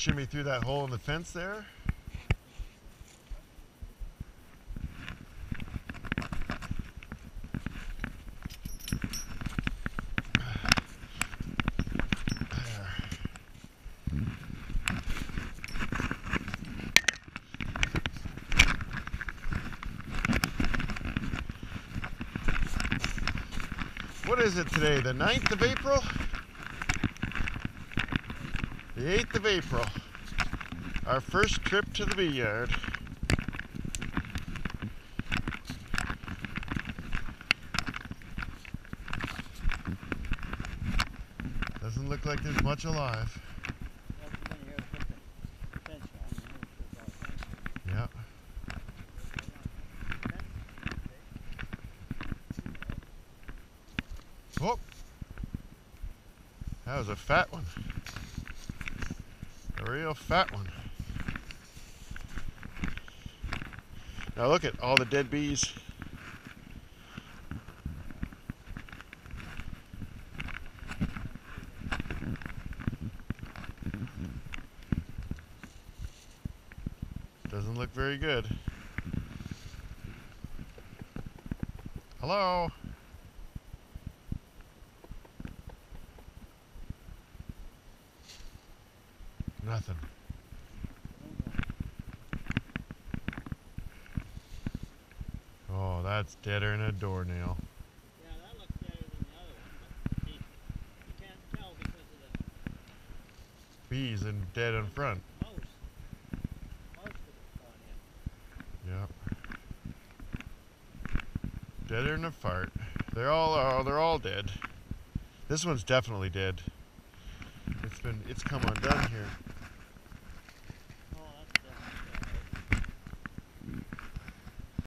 shimmy through that hole in the fence there. What is it today, the 9th of April? The 8th of April. Our first trip to the bee yard. Doesn't look like there's much alive. Yeah. Oh! That was a fat one. A real fat one. Now look at all the dead bees. Doesn't look very good. Hello? Nothing. Oh, that's deader than a doornail. Yeah, that looks better than the other one, but you can't tell because of the Bees and dead in front. most of it's gone in. Yep. Deader than a fart. They're all dead. This one's definitely dead. It's come undone here.